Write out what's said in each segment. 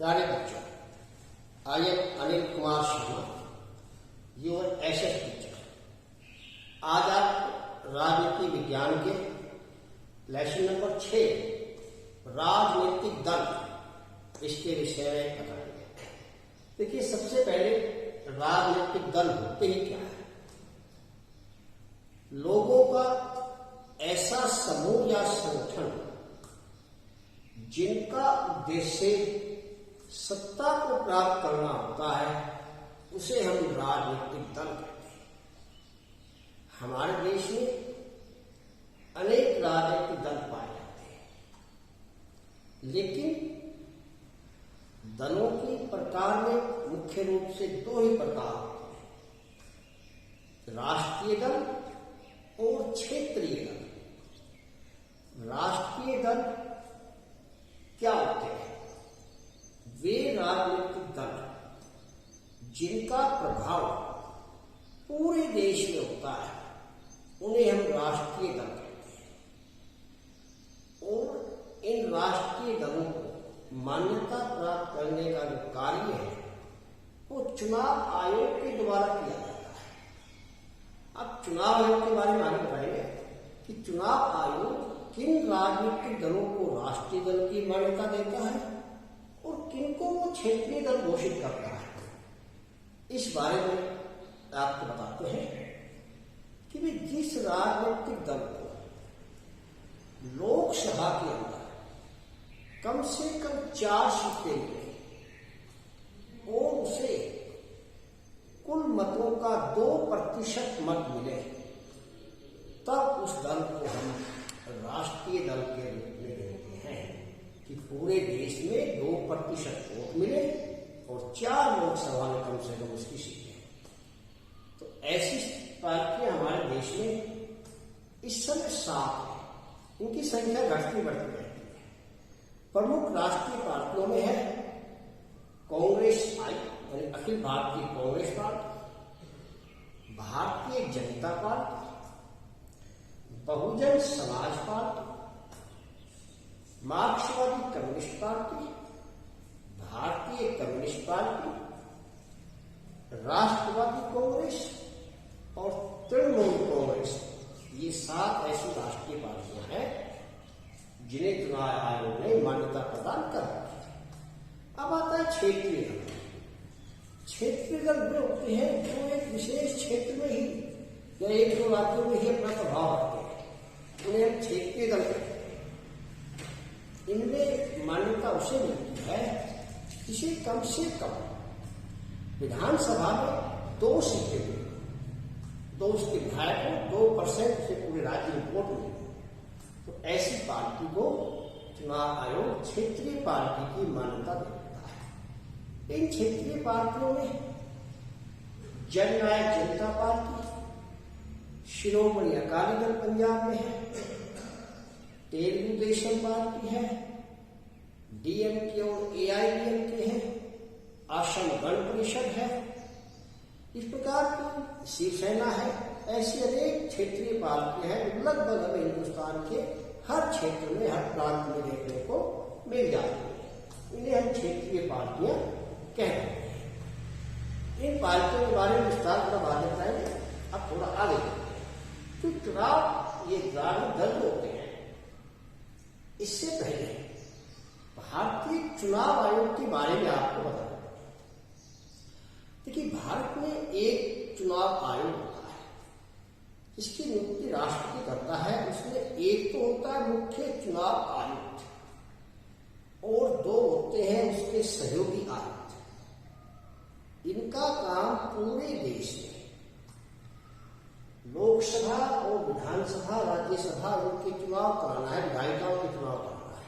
प्यारे बच्चों, I am Anil Kumar Sharma, your SS teacher. आज आप राजनीति विज्ञान के लेसन नंबर 6 राजनीतिक दल इसके विषय में बताएंगे। देखिए, सबसे पहले राजनीतिक दल होते ही क्या है? लोगों का ऐसा समूह या संगठन जिनका उद्देश्य सत्ता को प्राप्त करना होता है, उसे हम राजनीतिक दल कहते हैं। हमारे देश में अनेक राजनीतिक दल पाए जाते हैं, लेकिन दलों की प्रकार में मुख्य रूप से दो ही प्रकार होते हैं, राष्ट्रीय दल और क्षेत्रीय दल। राष्ट्रीय दल क्या होते हैं? वे राजनीतिक दल जिनका प्रभाव पूरे देश में होता है, उन्हें हम राष्ट्रीय दल कहते हैं। और इन राष्ट्रीय दलों को मान्यता प्राप्त करने का जो कार्य है, वो चुनाव आयोग के द्वारा किया जाता है। अब चुनाव आयोग के बारे में आगे बताएंगे कि चुनाव आयोग किन राजनीतिक दलों को राष्ट्रीय दल की मान्यता देता है और किनको वो क्षेत्रीय दल घोषित करता है। इस बारे में आपको बताते हैं कि वे जिस राजनीतिक दल को लोकसभा के अंदर कम से कम 4 सीटें मिले और उसे कुल मतों का 2% मत मिले, तब उस दल को हम राष्ट्रीय दल के रूप में लेते हैं कि पूरे देश में 2% वोट मिले और 4 लोकसभा में कम से कम उसकी सीटें। तो ऐसी पार्टियां हमारे देश में इस समय 7 है। इनकी संख्या घटती बढ़ती रहती है। प्रमुख राष्ट्रीय पार्टियों में है कांग्रेस यानी Akhil Bharatiya Congress party, Bharatiya Janata party, Bahujan Samaj party, मार्क्सवादी कम्युनिस्ट पार्टी, भारतीय कम्युनिस्ट पार्टी, राष्ट्रवादी कांग्रेस और तृणमूल कांग्रेस। ये 7 ऐसी राष्ट्रीय पार्टियां हैं जिन्हें चुनाव आयोग ने मान्यता प्रदान कर रखी है। अब आता है क्षेत्रीय दल। क्षेत्रीय दल वे होते हैं जो एक विशेष क्षेत्र में ही या एक दो राज्यों में ही अपना प्रभाव रखते हैं, उन्हें हम क्षेत्रीय दल कहते हैं। इनमें मान्यता उसे मिलती है जिसे कम से कम विधानसभा में 2 सीटें मिली, 2 उसके विधायक को 2% से पूरे राज्य में वोट मिले, तो ऐसी पार्टी को चुनाव आयोग क्षेत्रीय पार्टी की मान्यता देता है। इन क्षेत्रीय पार्टियों में जननायक जनता पार्टी, शिरोमणि अकाली दल पंजाब में है, तेलुगु देशम पार्टी है, डीएमके और एआईडीएमके है, असम गण परिषद है, इस प्रकार की शिवसेना है। ऐसी अनेक क्षेत्रीय पार्टियां हैं, लगभग हमें हिंदुस्तान के हर क्षेत्र में, हर प्रांत में देखने को मिल जाती है। इन्हें हम क्षेत्रीय पार्टियां कहते हैं। इन पार्टियों के बारे में विस्तार पर बात बताएंगे। अब थोड़ा आगे तो चुनाव ये राजनीतिक दल होते हैं। इससे पहले भारतीय चुनाव आयोग के बारे में आपको बता दें। देखिए, भारत में एक चुनाव आयोग होता है जिसकी नियुक्ति राष्ट्रपति करता है। उसमें एक तो होता है मुख्य चुनाव आयुक्त और 2 होते हैं उसके सहयोगी आयुक्त। इनका काम पूरे देश में लोकसभा और विधानसभा, राज्यसभा उनके चुनाव कराना है, विधायिकाओं के चुनाव कराना है।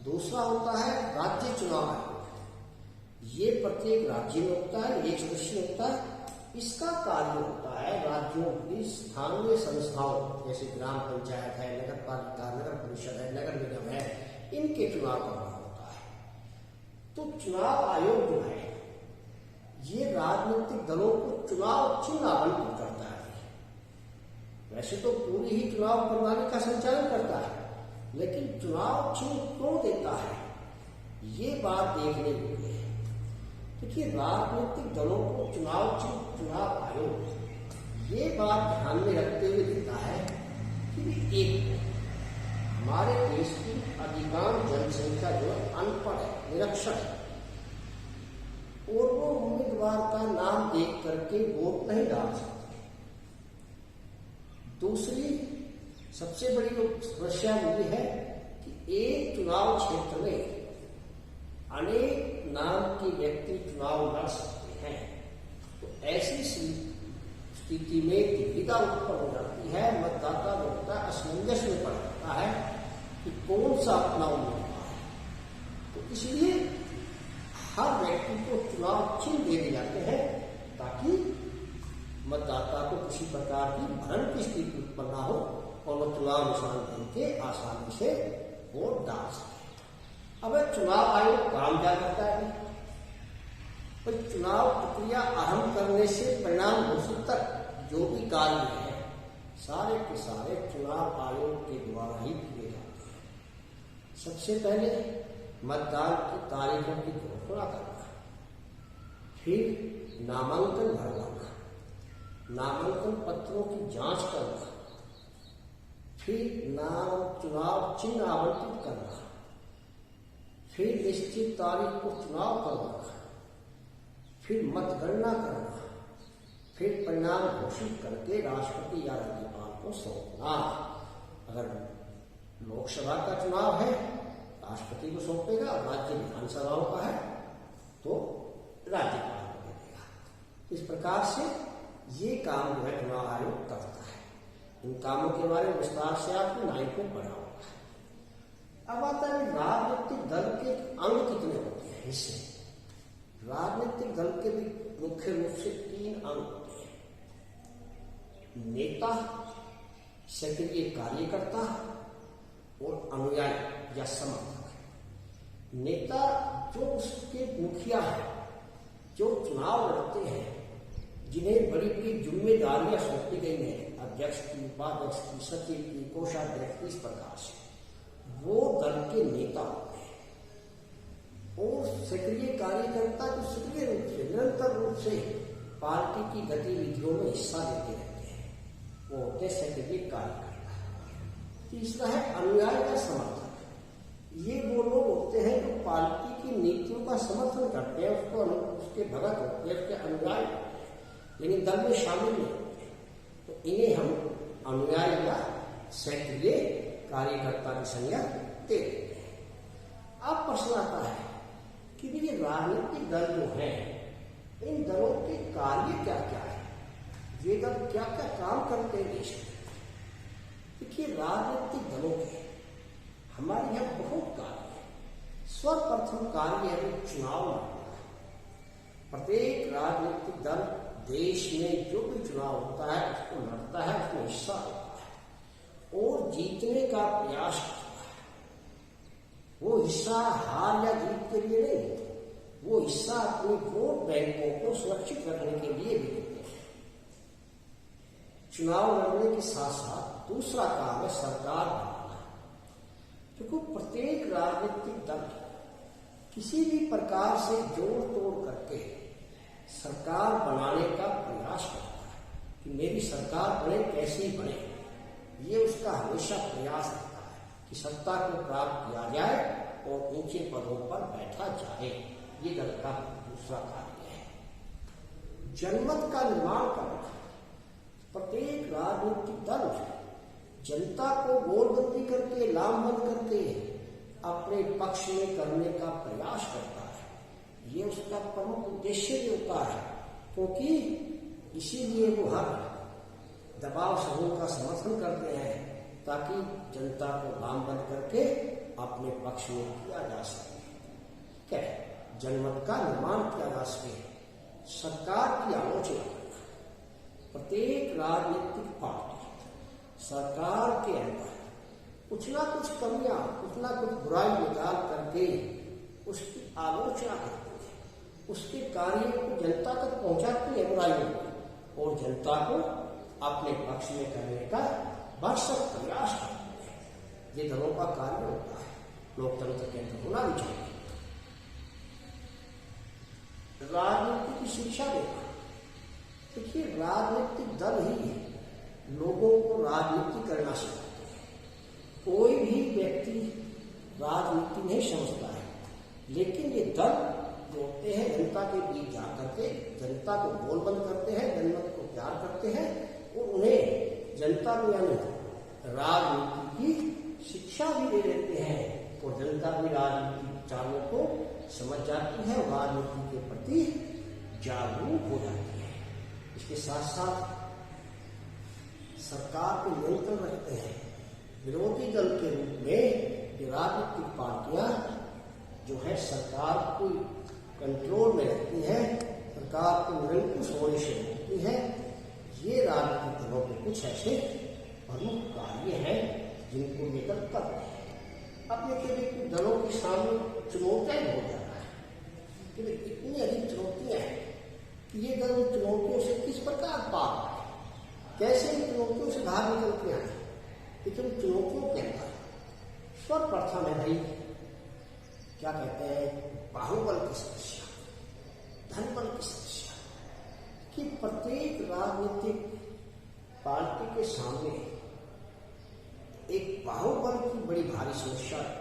दूसरा होता है राज्य चुनाव आयोग। ये प्रत्येक राज्य में होता है, 1 सदस्य होता है। इसका कार्य होता है राज्यों की स्थानीय संस्थाओं जैसे ग्राम पंचायत है, नगर पालिका, नगर परिषद है, नगर निगम है, इनके चुनाव करना होता है। तो चुनाव आयोग जो है ये राजनीतिक दलों को चुनाव चिन्ह आवंटित करता है। वैसे तो पूरी ही चुनाव प्रणाली का संचालन करता है, लेकिन चुनाव चिन्ह क्यों देता है? ये बात देखने योग्य है। देखिए, राजनीतिक दलों को चुनाव आयोग ये बात ध्यान में रखते हुए देता है कि एक हमारे देश की अधिकांश जनसंख्या जो है अनपढ़ है, निरक्षर है, और वो उम्मीदवार का नाम देख करके वोट नहीं डाल सकते। दूसरी सबसे बड़ी समस्या मुझे है कि एक चुनाव क्षेत्र में अनेक नाम के व्यक्ति चुनाव लड़ सकते हैं, तो ऐसी स्थिति में दुविधा उत्पन्न हो जाती है। मतदाता लोग असमंजस में पड़ जाता है कि कौन सा अपना उम्मीदवार है। तो इसलिए हर व्यक्ति को चुनाव चिन्ह दे दिए जाते हैं ताकि मतदाता को किसी प्रकार की भ्रम की स्थिति उत्पन्न न हो और वह चुनाव निशान दे के आसानी से वोट डाल सके। अब चुनाव आयोग काम क्या करता है? तो चुनाव प्रक्रिया आरंभ करने से परिणाम घोषित तक जो भी कार्य है सारे के सारे चुनाव आयोग के द्वारा ही किए जाते हैं। सबसे पहले मतदान की तारीखों की घोषणा करना, फिर नामांकन भरवाना, नामांकन पत्रों की जांच करना, फिर चुनाव चिन्ह आवंटित करना, फिर निश्चित तारीख को चुनाव करवाना, फिर मतगणना करना, फिर परिणाम घोषित करके राष्ट्रपति या राज्यपाल को सौंपना। अगर लोकसभा का चुनाव है राष्ट्रपति को सौंपेगा, राज्य विधानसभाओं का है तो राज्यपाल को दे देगा। इस प्रकार से ये काम जो है चुनाव आयोग करता है। इन कामों के बारे में विस्तार से आपने 9 को पढ़ा होगा। अब आता है राजनीतिक दल के अंग कितने होते हैं, हिस्से। राजनीतिक दल के भी मुख्य रूप से 3 अंग होते हैं: नेता, सक्रिय कार्यकर्ता और अनुयायी या समर्थक। नेता जो उसके मुखिया है, जो चुनाव लड़ते हैं, जिन्हें बड़ी बड़ी जिम्मेदारियां सौंपी गई हैं, अध्यक्ष की, उपाध्यक्ष की, सचिव की, कोषाध्यक्ष की, इस प्रकार से वो दल के नेता होते हैं। और सक्रिय कार्यकर्ता जो सक्रिय रूप से निरंतर रूप से पार्टी की गतिविधियों में हिस्सा लेते रहते हैं, वो होते हैं सक्रिय कार्यकर्ता। तीसरा है अनुयायी का समर्थक। ये वो लोग होते हैं जो पार्टी की नीतियों का समर्थन करते हैं, उसके भगत होते हैं, उसके अनुयायी होते हैं, लेकिन दल में शामिल नहीं होते। तो इन्हें हम अनुयायी या सक्रिय कार्यकर्ता की संज्ञा दे देते हैं। अब प्रश्न आता है कि ये राजनीतिक दल जो है, इन दलों के कार्य क्या क्या है, ये दल क्या क्या काम करते हैं देश में। देखिए, राजनीतिक दलों के हमारे यहाँ बहुत कार्य है। सर्वप्रथम कार्य है चुनाव लड़ना। प्रत्येक राजनीतिक दल देश में जो भी चुनाव होता है उसको लड़ता है, उसमें हिस्सा लेता है और जीतने का प्रयास करता है। वो हिस्सा हार या जीत के लिए नहीं, वो हिस्सा अपने वोट बैंकों को सुरक्षित रखने के लिए भी लेते हैं। चुनाव लड़ने के साथ साथ दूसरा काम है सरकार बनाना। क्योंकि प्रत्येक राजनीतिक दल किसी भी प्रकार से जोड़ तोड़ करके सरकार बनाने का प्रयास करता है कि मेरी सरकार बने, कैसी बने, ये उसका हमेशा प्रयास रहता है कि सत्ता को प्राप्त किया जाए और ऊंचे पदों पर बैठा जाए। ये दल का दूसरा कार्य है। जनमत का निर्माण करना। प्रत्येक राजनीतिक दल जनता को गोलबंदी करके, लामबंद करके अपने पक्ष में करने का प्रयास करता है। ये उसका प्रमुख उद्देश्य भी होता है, क्योंकि इसीलिए वो हर दबाव समूह का समर्थन करते हैं ताकि जनता को लामबंद करके अपने पक्ष में किया जा सके। क्या है? जनमत का निर्माण किया जा सके। सरकार की आलोचना करना। प्रत्येक राजनीतिक पार्टी सरकार के अंदर कुछ ना कुछ कमियां, कुछ ना कुछ बुराई निकाल करके उसकी आलोचना करती है, उसके कार्य को जनता तक पहुंचाती है बुराइयों को, और जनता को अपने पक्ष में करने का भरसक प्रयास करती है। ये दलों का कार्य होता है, लोकतंत्र के अंदर होना भी चाहिए। राजनीति की शिक्षा देना। देखिए, राजनीतिक दल ही लोगों को राजनीति करना सिखाते हैं। कोई भी व्यक्ति राजनीति नहीं समझता है, लेकिन ये दल जो होते हैं जनता के बीच जा करके जनता को बोल बंद करते हैं, जनमत को प्यार करते हैं और उन्हें जनता को यानी राजनीति की शिक्षा भी दे देते हैं और जनता भी राजनीतिक चालों को समझ जाती है और राजनीति के प्रति जागरूक हो जाती है। इसके साथ साथ सरकार को नियंत्रण रखते हैं। विरोधी दल के रूप में ये राजनीतिक पार्टियां जो है सरकार को कंट्रोल में रखती हैं, सरकार को निरंकुश होने से रोकती है। ये राजनीतिक दलों के कुछ ऐसे प्रमुख कार्य हैं जिनको ये दल करते हैं। अब देखिए, दलों के सामने चुनौतियां हो जा रहा है कि इतनी अधिक चुनौतियां हैं कि ये दल चुनौतियों से किस प्रकार पार पाए, कैसे इन चुनौतियों से बाहर निकल के आए। लेकिन चुनौतियों के अंदर सर्वप्रथम है भाई, क्या कहते हैं, बाहुबल की समस्या, धनबल की समस्या, कि प्रत्येक राजनीतिक पार्टी के सामने एक बाहुबल की बड़ी भारी समस्या है,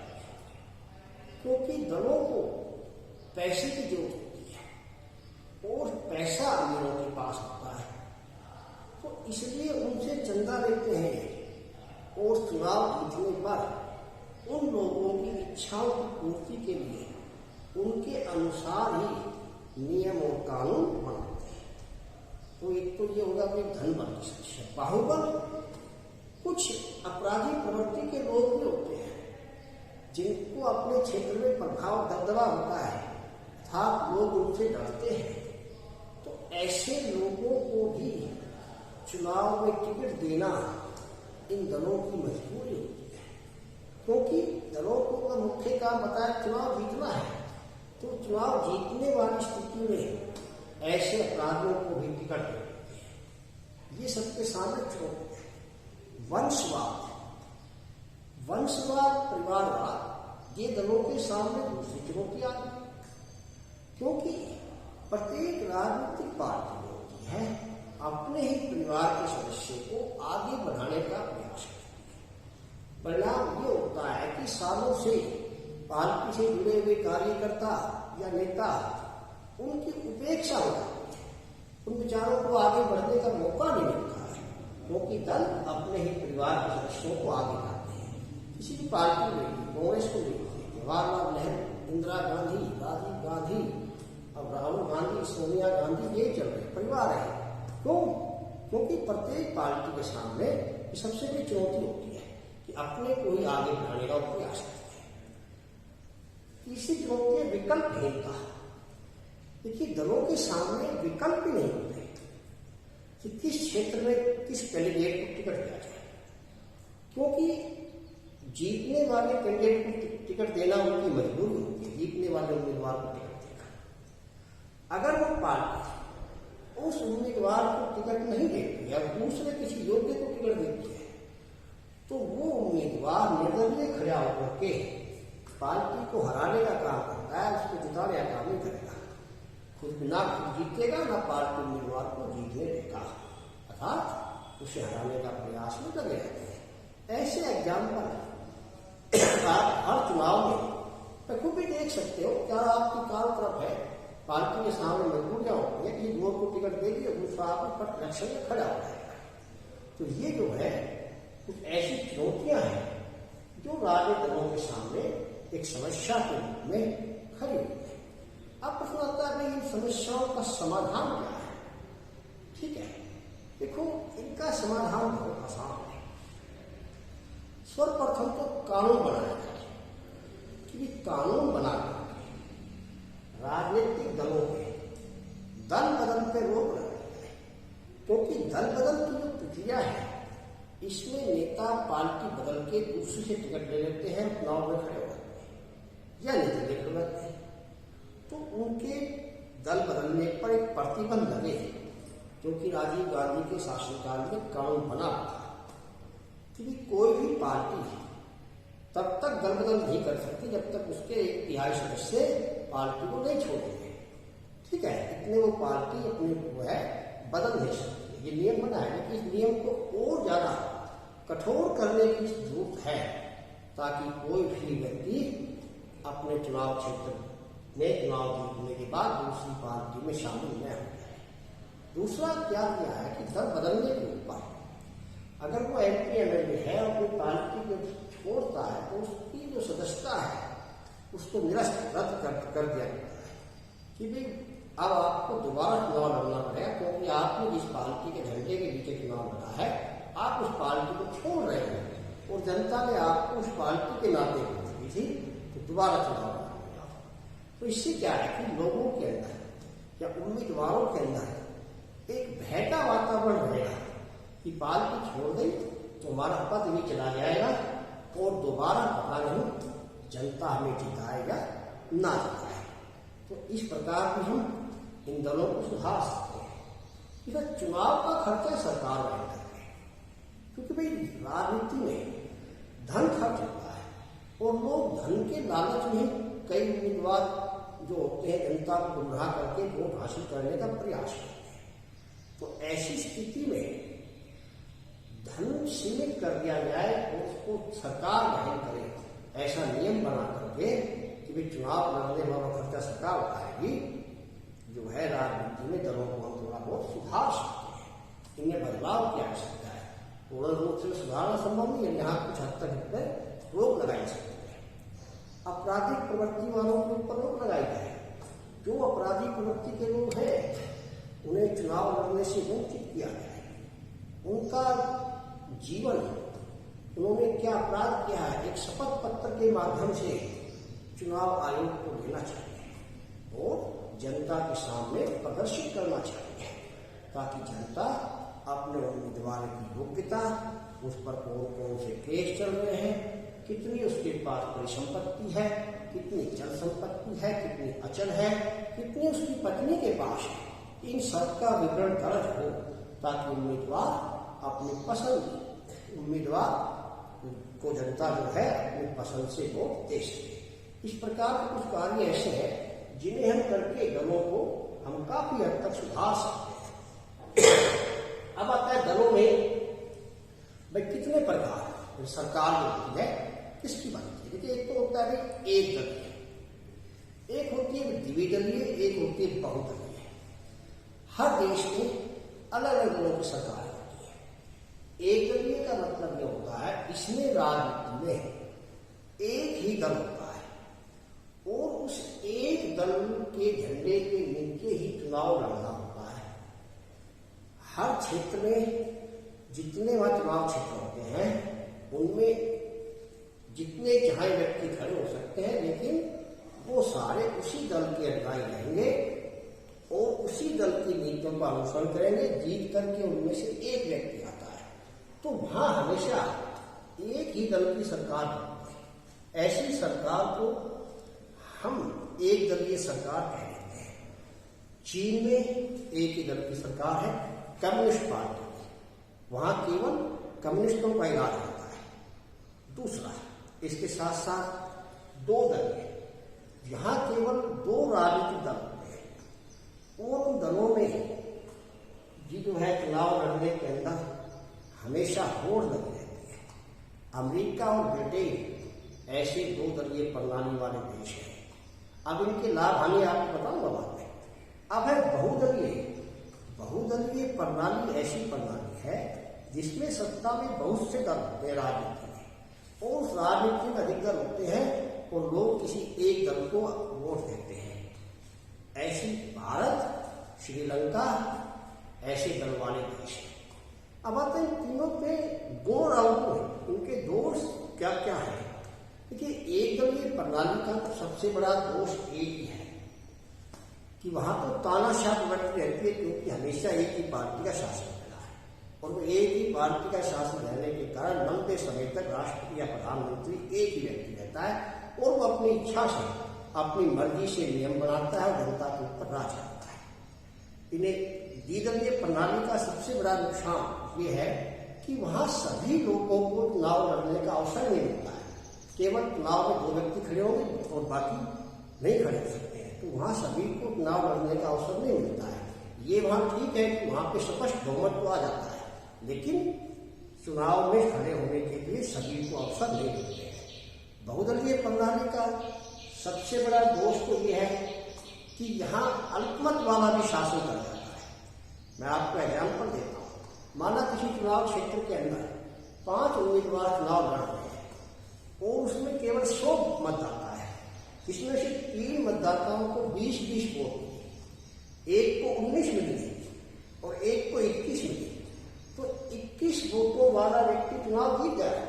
क्योंकि दलों को पैसे की जरूरत होती है और पैसा अमीरों के पास होता है, तो इसलिए उनसे चंदा लेते हैं और चुनाव जीतने पर उन लोगों की इच्छाओं की पूर्ति के लिए उनके अनुसार ही नियम और कानून बनाते हैं। तो एक तो ये होगा कि धनबल की समस्या। बाहुबल, कुछ अपराधी प्रवृत्ति के लोग भी होते हैं जिनको अपने क्षेत्र में प्रभाव दबदबा होता है अर्थात लोग उनसे डरते हैं, तो ऐसे लोगों को भी चुनाव में टिकट देना इन दलों की मजबूरी होती है, क्योंकि दलों को मुख्य काम बताया चुनाव जीतना है। तो चुनाव जीतने वाली स्थिति में ऐसे अपराधियों को भी टिकट देते हैं। ये सबके सामने चुनौती है। वंशवाद, परिवारवाद, ये दलों के सामने दूसरी चुनौती आ गई, क्योंकि प्रत्येक राजनीतिक पार्टी होती है अपने ही परिवार के सदस्य को आगे बढ़ाने का प्रयास करती है। परिणाम ये होता है कि सालों से पार्टी से जुड़े हुए कार्यकर्ता या नेता उनकी उपेक्षा हो जाती है, उन विचारों को आगे बढ़ने का मौका नहीं मिलता है, क्योंकि दल अपने ही परिवार के सदस्यों को आगे लाते हैं। किसी भी पार्टी में, कांग्रेस को देखिए, जवाहरलाल नेहरू, इंदिरा गांधी, राजीव गांधी, अब राहुल गांधी, सोनिया गांधी, ये चल रहे परिवार है। क्यों? क्योंकि प्रत्येक पार्टी के सामने सबसे बड़ी चुनौती होती है कि अपने को ही आगे बढ़ाने का प्रयास करते हैं। तीसरी चुनौती है विकल्पहीनता। देखिए, दलों के सामने विकल्प ही नहीं होते कि किस क्षेत्र में किस कैंडिडेट को टिकट दिया जाए, क्योंकि जीतने वाले कैंडिडेट को टिकट देना उनकी मजबूरी होती है, जीतने वाले उम्मीदवार को टिकट देना। अगर वो पार्टी उस उम्मीदवार को टिकट नहीं देती या दूसरे किसी योग्य को टिकट देती है, तो वो उम्मीदवार निर्दलीय खड़ा होकर के पार्टी को हराने का काम करता है, उसको जिताने का काम नहीं करेगा। खुद ना खुद जीतेगा, ना पार्टी उम्मीदवार को जीतने देगा, अर्थात उसे हराने का प्रयास में लगे रहते हैं। ऐसे एग्जाम्पल आप हर चुनाव में खुद भी देख सकते हो। क्या आपकी चारों तरफ है, पार्टी के सामने मजबूरियां होती है कि दो को टिकट दे दिए, दूसरा आप पर इलेक्शन में खड़ा हो जाएगा। तो ये जो है कुछ ऐसी चुनौतियां हैं जो राजनीतिक दलों के सामने एक समस्या के रूप में खड़ी हुई है। अब प्रश्न आता है कि इन समस्याओं का समाधान क्या है? ठीक है, देखो, इनका समाधान बहुत आसान है। सर्वप्रथम तो कानून बनाना चाहिए कि कानून बनाकर राजनीतिक दलों में दल बदल पे रोक लगाई जाए, क्योंकि दल बदल की जो प्रक्रिया है इसमें नेता पार्टी बदल के दूसरे से टिकट ले लेते हैं, चुनाव में खड़े हो जाते हैं या निर्दलीय खड़े होते हैं। तो उनके दल बदलने पर एक प्रतिबंध लगे, क्योंकि राजीव गांधी के शासनकाल में कानून बना था कि कोई भी पार्टी तब तक दल बदल नहीं कर सकती जब तक उसके एक तिहाई सदस्य पार्टी को नहीं छोड़ेंगे। ठीक है, इतने वो पार्टी अपने को है बदल नहीं सकती है। ये नियम बना है कि इस नियम को और ज्यादा कठोर करने की जरूरत है ताकि कोई भी व्यक्ति अपने चुनाव क्षेत्र में चुनाव जीतने के बाद दूसरी पार्टी में शामिल न हो जाए। दूसरा क्या किया है कि दल बदलने के ऊपर अगर वो MP MLA है और कोई पार्टी को छोड़ता है तो उसकी जो सदस्यता है उसको निरस्त रद्द कर दिया जाता है कि भाई अब आपको दोबारा चुनाव लड़ना पड़ेगा, क्योंकि आपने जिस पार्टी के झंडे के नीचे चुनाव लड़ा है आप उस पार्टी को छोड़ रहे हैं और जनता ने आपको उस पार्टी के नाते वोट दी थी, तो दोबारा चुनाव लड़ना। तो इससे क्या है कि लोगों के अंदर या उम्मीदवारों के अंदर एक भय का वातावरण रहेगा कि पार्टी छोड़ गई तो हमारा पद भी चला जाएगा और दोबारा पता नहीं जनता हमें जिताएगा ना जिताए। तो इस प्रकार भी हम इन दलों को सुधार सकते हैं। इधर चुनाव का खर्चा सरकार वहन करती है, क्योंकि भाई राजनीति में धन खर्च होता है और लोग धन के लालच में कई उम्मीदवार जो होते हैं जनता को गुमराह करके वोट हासिल करने का प्रयास करते हैं। तो ऐसी स्थिति में धन सीमित कर दिया जाए और उसको सरकार वहन करे, ऐसा नियम बना करके कि भाई चुनाव लड़ने वाला खर्चा सरकार उठाएगी, जो है राजनीति में दलों को हम थोड़ा बहुत सुधार सकते हैं। इनमें बदलाव की आवश्यकता है। पूर्ण रूप से सुधारना संभव नहीं है, यहाँ कुछ हद तक इस पर रोक लगाई सकते हैं। आपराधिक प्रवृत्ति वालों के ऊपर रोक लगाई जाए। जो अपराधी प्रवृत्ति के लोग हैं उन्हें चुनाव लड़ने से वंचित किया जाए। उनका जीवन, उन्होंने क्या अपराध किया है, एक शपथ पत्र के माध्यम से चुनाव आयोग को देना चाहिए और जनता के सामने प्रदर्शित करना चाहिए, ताकि जनता अपने उम्मीदवार की योग्यता, उस पर कौन कौन से केस चल रहे हैं, कितनी उसके पास परिसंपत्ति है, कितनी चल संपत्ति है, कितनी अचल है, कितनी उसकी पत्नी के पास है, इन सब का विवरण दर्ज हो, ताकि उम्मीदवार अपनी पसंद उम्मीदवार को जनता जो है अपनी पसंद से वोट दे सके। इस प्रकार के कुछ कार्य ऐसे हैं जिन्हें हम करके दलों को हम काफी हद तक सुधार सकते हैं। अब आता है दलों में भाई कितने प्रकार सरकार जो होती है किसकी बनती है। देखिए, एक तो होता है भाई एक दलीय, एक होती है द्विदलीय, एक होती है बहुदलीय। हर देश में अलग अलग दलों की सरकार होती है। एक दलीय का मतलब यह होता है इसमें राजनीति में एक ही दल होता है और उस एक दल के झंडे के नीचे ही चुनाव लड़ना होता है। हर क्षेत्र में जितने वहां चुनाव क्षेत्र होते हैं उनमें जितने चाहे व्यक्ति खड़े हो सकते हैं, लेकिन वो सारे उसी दल के अनुयायी रहेंगे और उसी दल की नीतियों का अनुसरण करेंगे। जीत करके उनमें से एक व्यक्ति आता है, तो वहां हमेशा एक ही दल की सरकार होती है। ऐसी सरकार को हम एक दलीय सरकार कह देते हैं। चीन में एक ही दल की सरकार है, कम्युनिस्ट पार्टी की, वहां केवल कम्युनिस्टों का इलाज होता है। दूसरा, इसके साथ साथ दो दल है, यहां केवल दो राजनीतिक दल होते हैं और उन दलों में जो है चुनाव लड़ने के अंदर हमेशा होड़ लगी रहती है। अमेरिका और ब्रिटेन ऐसे दो दलीय प्रणाली वाले देश हैं। अब इनके लाभ हानि आपको बताऊंगा बाद में। अब है बहुदलीय। बहुदलीय प्रणाली ऐसी प्रणाली है जिसमें सत्ता में बहुत से दल होते हैं राजनीति में, और उस राजनीति में अधिक दल होते हैं और लोग किसी एक दल को वोट देते हैं। ऐसी भारत, श्रीलंका ऐसे दल वाले देश हैं। अब आते हैं तीनों पे गुण और अवगुण, इनके दोष क्या क्या है। देखिए, एक दलीय प्रणाली का तो सबसे बड़ा दोष एक ही है कि वहां तो तानाशाह प्रवृत्ति रहती है, क्योंकि हमेशा एक ही पार्टी का शासन रहा है और वो एक ही पार्टी का शासन रहने के कारण लंबे समय तक राष्ट्रपति या प्रधानमंत्री एक ही व्यक्ति रहता है और वो अपनी इच्छा से, अपनी मर्जी से नियम बनाता है और जनता के ऊपर राज करता है। इन्हें द्विदलीय प्रणाली का सबसे बड़ा नुकसान ये है कि वहां सभी लोगों को चुनाव लड़ने का अवसर नहीं मिलता है। केवल चुनाव में दो व्यक्ति खड़े होंगे और बाकी नहीं खड़े हो सकते हैं। तो वहाँ सभी को चुनाव लड़ने का अवसर नहीं मिलता है। ये वहाँ ठीक है कि वहाँ पे स्पष्ट बहुमत तो आ जाता है, लेकिन चुनाव में खड़े होने के लिए सभी को अवसर नहीं मिलते हैं। बहुदलीय प्रणाली का सबसे बड़ा दोष तो ये है कि यहाँ अल्पमत वाला भी शासन कर जाता है। मैं आपको एग्जाम्पल देता हूँ। माना किसी चुनाव क्षेत्र के अंदर 5 उम्मीदवार चुनाव लड़ रहे हैं और उसमें केवल 100 मतदाता है। इसमें से 3 मतदाताओं को 20-20 वोट मिले, एक को 19 मिले और एक को 21 मिले, तो 21 वोटों वाला व्यक्ति चुनाव जीत गया।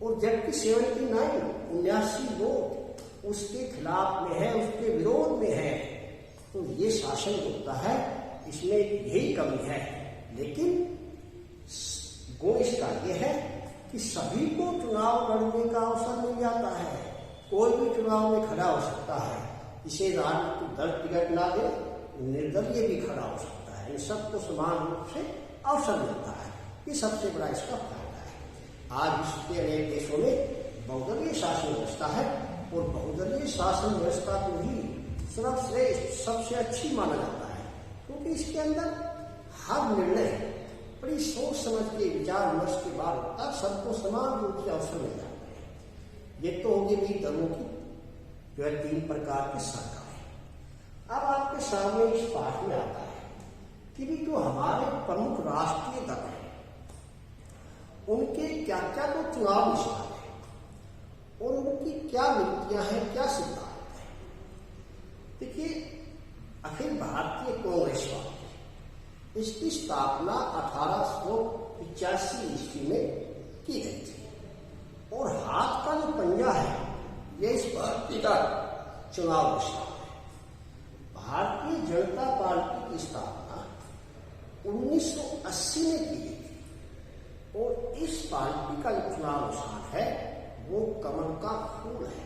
और जबकि 79 वोट उसके खिलाफ में है, उसके विरोध में है, तो ये शासन होता है, इसमें यही कमी है। लेकिन गुण इसका यह है कि सभी को चुनाव लड़ने का अवसर मिल जाता है। कोई भी चुनाव में खड़ा हो सकता है, इसे राजनीतिक दल टिकट ना दे, निर्दलीय भी खड़ा हो सकता है। इन सबको समान रूप से अवसर मिलता है। ये सबसे बड़ा इसका फायदा है। आज विश्व के अनेक देशों में बहुदलीय शासन व्यवस्था है और बहुदलीय शासन व्यवस्था को ही सर्वश्रेष्ठ, सबसे अच्छी माना जाता है, क्योंकि इसके अंदर हर निर्णय बड़ी सोच समझ के विचार विमर्श के बाद होता है, सबको समान रूप से अवसर मिल जाते हैं। ये तो होगी भी दलों की जो है 3 प्रकार की सरकारें। अब आपके सामने इस पाठ में आता है कि भी जो हमारे प्रमुख राष्ट्रीय दल हैं उनके क्या क्या तो चुनाव निशान है और उनकी क्या नीतियां हैं, क्या सिद्धांत है। देखिए, अखिल भारतीय कांग्रेस पार्टी, इसकी स्थापना 1885 ईस्वी में की गई थी और हाथ का जो पंजा है ये इस पार्टी का चुनाव निशान है। भारतीय जनता पार्टी की स्थापना 1980 में की गई थी और इस पार्टी का जो चुनाव निशान है वो कमल का फूल है।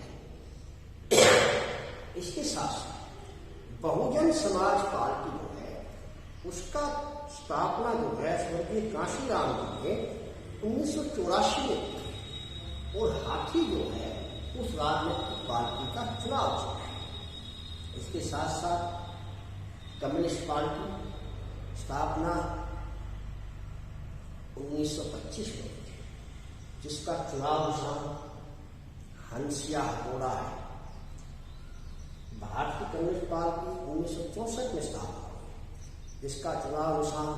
इसके साथ बहुजन समाज पार्टी जो है उसका स्थापना जो है स्वर्गीय कांशीराम जी ने 1984 में की और हाथी जो है उस राजनीतिक पार्टी का चुनाव है। इसके साथ साथ कम्युनिस्ट पार्टी स्थापना 1925 में हुई, जिसका चुनाव निशान हंस या घोड़ा है। भारतीय कम्युनिस्ट पार्टी 1964 में स्थापना हुई, जिसका चुनाव निशान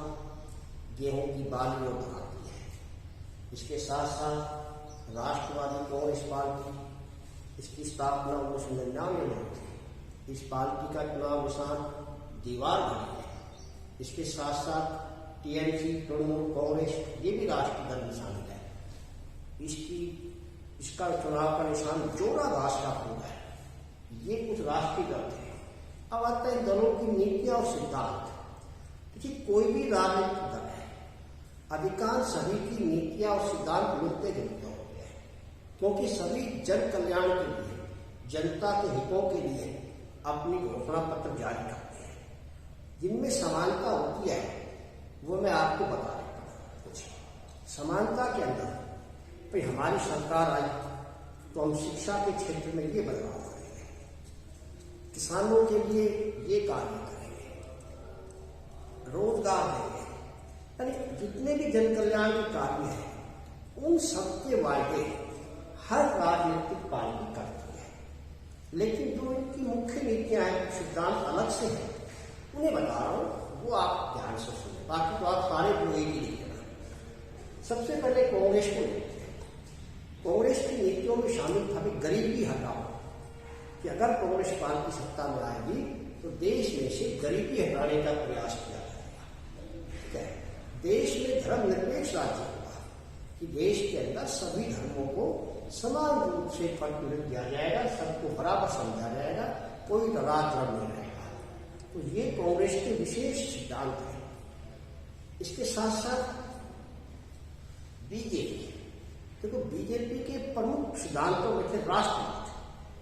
गेहूं की बाली और धान है। इसके साथ साथ राष्ट्रवादी कांग्रेस पार्टी, इसकी स्थापना 1999 में हुई थी। इस पार्टी का चुनाव निशान दीवार घड़ी है। इसके साथ साथ टीएमसी, तृणमूल कांग्रेस, ये भी राष्ट्रीय दल में शामिल है। इसका चुनाव का निशान जोड़ा घास का फूल है। ये कुछ राष्ट्रीय दल थे। अब आता है दलों की नीतियां और सिद्धांत। देखिए, कोई भी राजनीतिक दल है, अधिकांश सभी की नीतियां और सिद्धांत मिलते जुलते होते हैं, क्योंकि सभी जन कल्याण के लिए, जनता के हितों के लिए अपनी घोषणा पत्र जारी करते हैं। जिनमें समानता होती है वो मैं आपको बता देता हूँ। कुछ समानता के अंदर भाई हमारी सरकार आई तो हम शिक्षा के क्षेत्र में ये बदलाव करेंगे, किसानों के लिए ये कार्य करेंगे, रोजगार देंगे, यानी जितने भी जन कल्याण के कार्य हैं उन सबके वायदे हर राजनीतिक पार्टी करती है। लेकिन जो इनकी मुख्य नीतियां हैं, सिद्धांत अलग से हैं, उन्हें बता रहा हूं, वो आप ध्यान से सुने, बाकी तो आप सारे को एक ही लिखेगा। सबसे पहले कांग्रेस को देखते हैं। कांग्रेस की नीतियों में शामिल था भी गरीबी हटाओ, कि अगर कांग्रेस पार्टी सत्ता में आएगी तो देश में से गरीबी हटाने का प्रयास किया जाएगा। ठीक है, देश में धर्मनिरपेक्ष राज्य होगा कि देश के अंदर सभी धर्मों को समान रूप से प्रतिनिधित्व दिया जाएगा, सबको बराबर समझा जाएगा, कोई राज धर्म नहीं रहेगा। तो ये कांग्रेस के विशेष सिद्धांत है। इसके साथ साथ बीजेपी, देखो बीजेपी के प्रमुख सिद्धांतों में थे राष्ट्रवाद,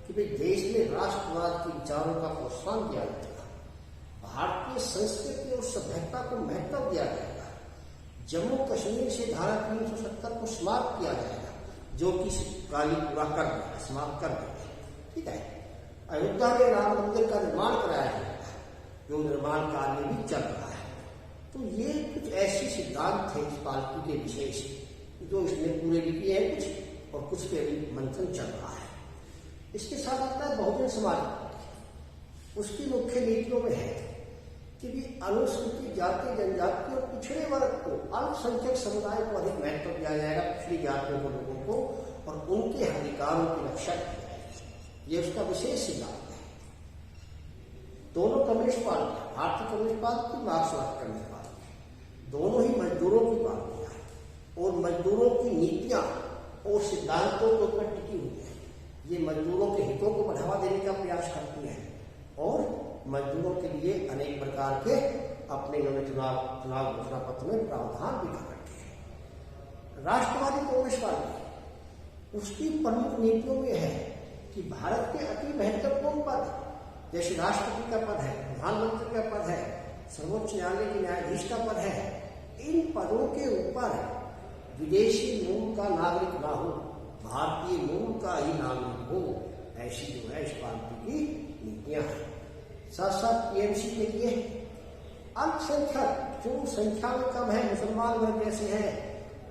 कि भाई देश में राष्ट्रवाद के विचारों का प्रोत्साहन दिया जाएगा, भारतीय संस्कृति और सभ्यता को महत्व दिया जाएगा, जम्मू कश्मीर से धारा 370 को समाप्त किया जाएगा, जो कि कार्य पूरा कर देगा, समाप्त कर देगा। ठीक है, अयोध्या में राम मंदिर का निर्माण कराया जाएगा, जो निर्माण कार्य भी चल रहा है। तो ये कुछ ऐसे सिद्धांत थे इस पालकी के विशेष, जो इसने पूरे भी किए हैं कुछ, और कुछ पे भी मंथन चल रहा है। इसके साथ आता है बहुजन समाज पार्टी। उसकी मुख्य नीतियों में है कि भी अनुसूचित जाति जनजाति और पिछड़े वर्ग को, अल्पसंख्यक समुदाय को अधिक महत्व दिया जाएगा, पिछड़ी जातियों को, लोगों को, और उनके अधिकारों की रक्षा की जाएगी। ये उसका विशेष सिद्धांत है। दोनों कम्युनिस्ट पार्टी, भारतीय कम्युनिस्ट पार्टी, मार्क्सवादी कम्युनिस्ट पार्टी, दोनों ही मजदूरों की पार्टियां हैं और मजदूरों की नीतियां और सिद्धांतों के ऊपर टिकी हुई है। ये मजदूरों के हितों को बढ़ावा देने का प्रयास करती है और मजदूरों के लिए अनेक प्रकार के अपने चुनाव घोषणा पत्र में प्रावधान भी कर रखे हैं। राष्ट्रवादी कांग्रेस पार्टी, उसकी प्रमुख नीतियों में है कि भारत के अति महत्वपूर्ण पद, जैसे राष्ट्रपति का पद है, प्रधानमंत्री का पद है, सर्वोच्च न्यायालय के न्यायाधीश का पद है, इन पदों के ऊपर विदेशी मूल का नागरिक ना हो, भारतीय मूल का ही नागरिक हो। ऐसी जो है इस पार्टी की नीतियां हैं। साथ साथ टीएमसी के लिए अल्पसंख्यक, जो संख्या में कम है, मुसलमान वर्ग जैसे हैं,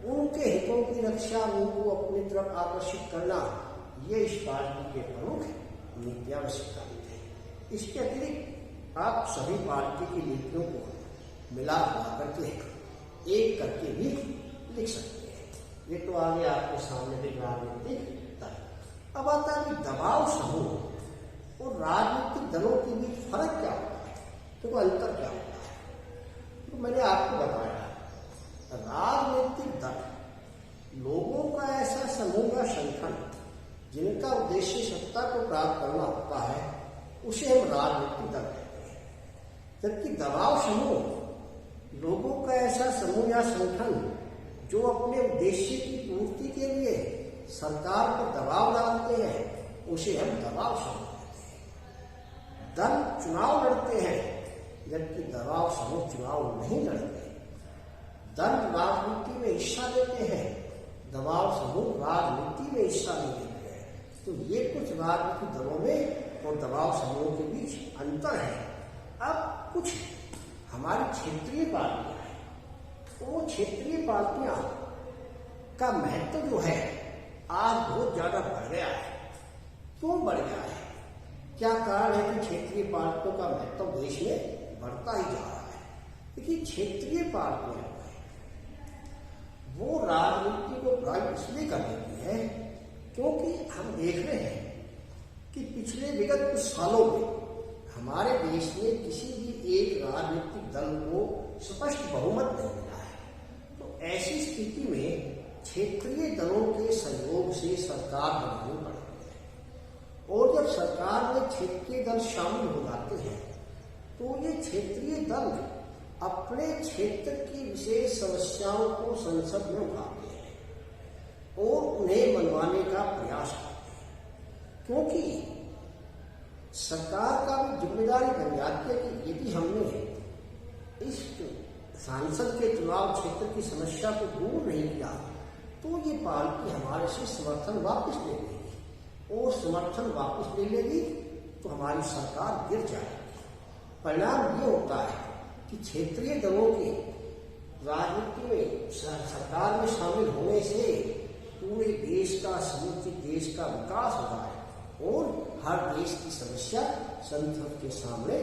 उनके हितों की रक्षा, उनको अपनी तरफ आकर्षित करना, ये इस पार्टी के प्रमुख नीतियां व सिद्धांत हैं। इसके अतिरिक्त आप सभी पार्टी की नीतियों को मिला करके एक करके भी लिख सकते हैं। ये तो आगे आपके सामने भी राजनीतिक दल। अब आता है कि दबाव समूह और राजनीतिक दलों के बीच फर्क क्या होता है, तो अंतर क्या होता है। तो मैंने आपको बताया, राजनीतिक दल लोगों का ऐसा समूह या संगठन जिनका उद्देश्य सत्ता को प्राप्त करना होता है, उसे हम राजनीतिक दल कहते हैं। जबकि दबाव समूह लोगों का ऐसा समूह या संगठन जो अपने उद्देश्य की पूर्ति के लिए सरकार पर दबाव डालते हैं, उसे हम दबाव समूह कहते हैं। दल चुनाव लड़ते हैं, जबकि दबाव समूह चुनाव नहीं लड़ते। दल राजनीति में हिस्सा लेते हैं, दबाव समूह राजनीति में हिस्सा नहीं लेते हैं। तो ये कुछ राजनीतिक दलों में और दबाव समूहों के बीच अंतर है। अब कुछ हमारी क्षेत्रीय पार्टियां हैं, तो वो क्षेत्रीय पार्टियां का महत्व जो है आज बहुत ज्यादा बढ़ गया है। क्यों बढ़ गया है, क्या कारण है कि क्षेत्रीय पार्टियों का महत्व देश में बढ़ता ही जा रहा है। देखिए, क्षेत्रीय पार्टियां वो राजनीति को प्रभावित इसलिए कर देती है क्योंकि हम देख रहे हैं कि पिछले विगत कुछ सालों में हमारे देश में किसी भी एक राजनीतिक दल को स्पष्ट बहुमत नहीं मिला है। तो ऐसी स्थिति में क्षेत्रीय दलों के सहयोग से सरकार बनानी पड़ती है, और जब सरकार में क्षेत्रीय दल शामिल हो जाते हैं तो ये क्षेत्रीय दल अपने क्षेत्र की विशेष समस्याओं को संसद में उठाते हैं और उन्हें मनवाने का प्रयास करते हैं। क्योंकि सरकार का भी जिम्मेदारी बन जाती है कि यदि हमने इस सांसद के चुनाव क्षेत्र की समस्या को दूर नहीं किया तो ये पार्टी हमारे से समर्थन वापस ले लेगी, और समर्थन वापस ले लेगी तो हमारी सरकार गिर जाएगी। परिणाम ये होता है कि क्षेत्रीय दलों के राजनीति में सरकार में शामिल होने से पूरे देश का, समूचे देश का विकास होता है और हर देश की समस्या संसद के सामने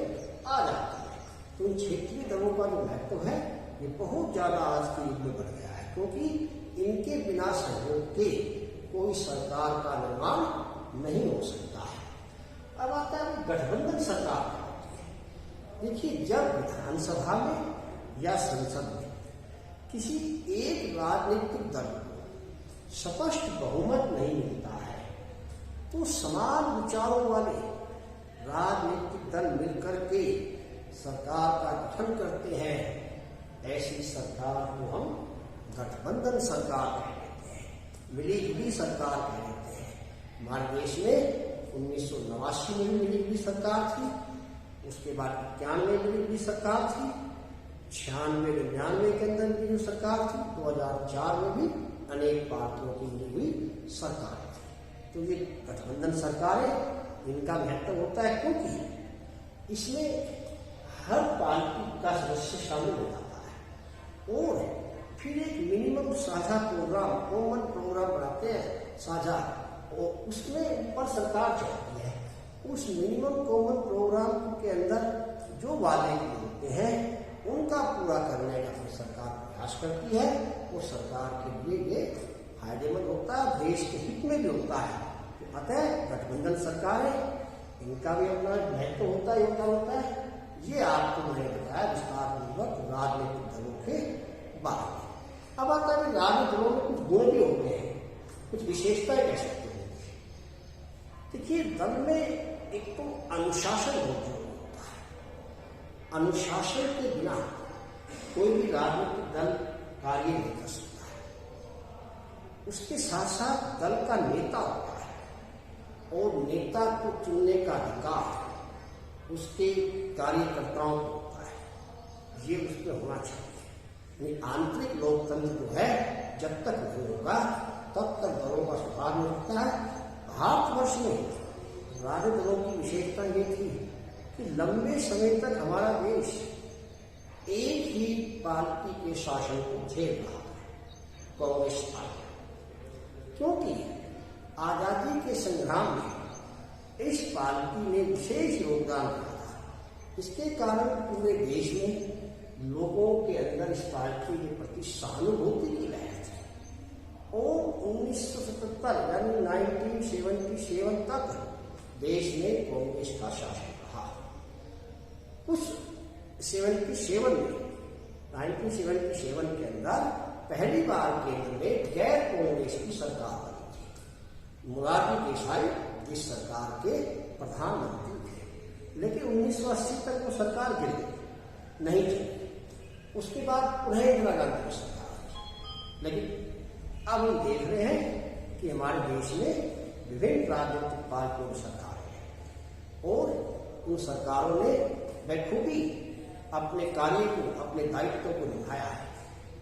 आ जाती है। तो इन क्षेत्रीय दलों का जो महत्व है ये बहुत ज्यादा आज के युग में बढ़ गया है, क्योंकि इनके बिना सहयोग के कोई सरकार का निर्माण नहीं हो सकता है। अब आता है गठबंधन सरकार। देखिए, जब विधानसभा में या संसद में किसी एक राजनीतिक दल को स्पष्ट बहुमत नहीं मिलता है तो समान विचारों वाले राजनीतिक दल मिलकर के सरकार का गठन करते हैं। ऐसी सरकार को हम गठबंधन सरकार कह देते हैं, मिली जुली सरकार कह देते हैं। हमारे देश में 1989 में भी मिली जुली सरकार थी, उसके बाद 91 में मिली सरकार थी, 96-99 के अंदर मिली जो सरकार थी, 2004 में भी अनेक पार्टियों की मिली हुई सरकार थी। तो ये गठबंधन सरकारें इनका महत्व होता है, क्योंकि इसमें हर पार्टी का सदस्य शामिल हो जाता है और फिर एक मिनिमम साझा प्रोग्राम, कॉमन प्रोग्राम बनाते हैं साझा, और उसमें ऊपर सरकार चलती है। उस मिनिमम कॉमन प्रोग्राम के अंदर जो वादे होते हैं उनका पूरा करने का फिर सरकार प्रयास करती है, और सरकार के लिए ये फायदेमंद होता है, देश के हित में भी होता है। तो अतः गठबंधन सरकारें इनका भी अपना महत्व होता है, योगदान होता है। ये आपको मैंने बताया विस्तार पूर्वक राजनीतिक दलों के बारे में। अब आता है राजनीतिक दलों में कुछ गुण भी होते हैं, कुछ विशेषताएं कह सकते हैं। देखिए, दल में एक तो अनुशासन बहुत जरूरी होता है। अनुशासन के बिना कोई भी राजनीतिक दल कार्य नहीं कर सकता है। उसके साथ साथ दल का नेता होता है, और नेता को चुनने का अधिकार उसके कार्यकर्ताओं को होता है। ये उसमें होना चाहिए। आंतरिक लोकतंत्र जो है, जब तक नहीं होगा तब तक दलों का सुधार नहीं होता है। भारतवर्ष में राजनीतिक दलों की विशेषता ये थी कि लंबे समय तक हमारा देश एक ही पार्टी के शासन को झेल रहा है, कांग्रेस पार्टी। क्योंकि आजादी के संग्राम में इस पार्टी ने विशेष योगदान दिया था। इसके कारण पूरे देश में लोगों के अंदर इस पार्टी के प्रति सहानुभूति की लहर थी, और 1977 यानी 1977 तक देश में कांग्रेस का शासन रहा। उस 1977 के अंदर पहली बार केंद्र में गैर कांग्रेस की सरकार बनी थी। मोरारजी देसाई इस सरकार के प्रधानमंत्री थे, लेकिन 1980 तक वो सरकार गिर गई, नहीं चली। उसके बाद पुनः इंदिरा गांधी की सरकार आई। लेकिन अब हम देख रहे हैं कि हमारे देश में विभिन्न राजनीतिक पार्टियों की सरकारें हैं, और उन सरकारों ने बखूबी अपने कार्य को, अपने दायित्व को निभाया है।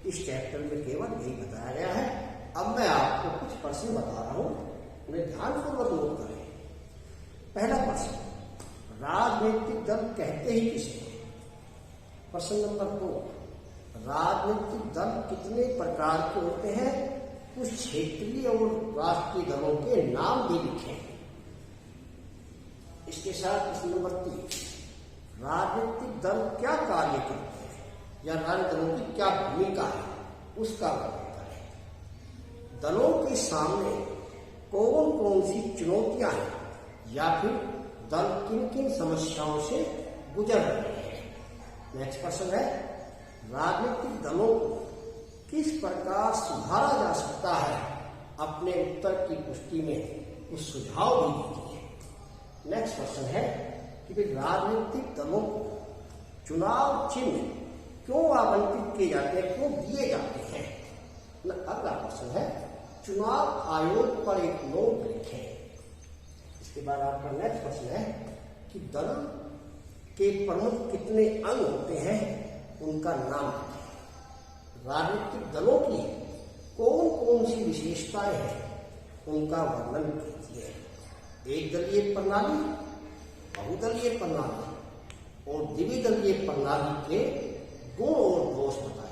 इस चैप्टर में केवल यही बताया गया है। अब मैं आपको कुछ प्रश्न बता रहा हूं, उन्हें ध्यानपूर्वक नोट करें। पहला प्रश्न, राजनीतिक दल कहते ही किसे? प्रश्न नंबर 2, राजनीतिक दल कितने प्रकार के होते हैं? कुछ क्षेत्रीय और राष्ट्रीय दलों के नाम भी लिखें। इसके साथ प्रश्न नंबर 3, राजनीतिक दल क्या कार्य करते हैं या राजनीतिक दलों की क्या भूमिका है, उसका वर्णन करें। दलों के सामने कौन कौन सी चुनौतियां हैं, या फिर दल किन किन समस्याओं से गुजर रहे हैं। नेक्स्ट प्रश्न है, राजनीतिक दलों को किस प्रकार सुधारा जा सकता है? अपने उत्तर की पुष्टि में कुछ सुझाव भी दीजिए। नेक्स्ट प्रश्न है कि राजनीतिक दलों को चुनाव चिन्ह क्यों आवंटित किए जाते हैं, क्यों दिए जाते हैं? अगला प्रश्न है, चुनाव आयोग पर एक नोट लिखें। इसके बाद आपका नेक्स्ट प्रश्न है कि दल के प्रमुख कितने अंग होते हैं, उनका नाम लिखें। राजनीतिक दलों की कौन कौन सी विशेषताएं हैं, उनका वर्णन कीजिए। एक दलीय प्रणाली, बहुदलीय प्रणाली और द्विदलीय प्रणाली के गुण और दोष बताइए।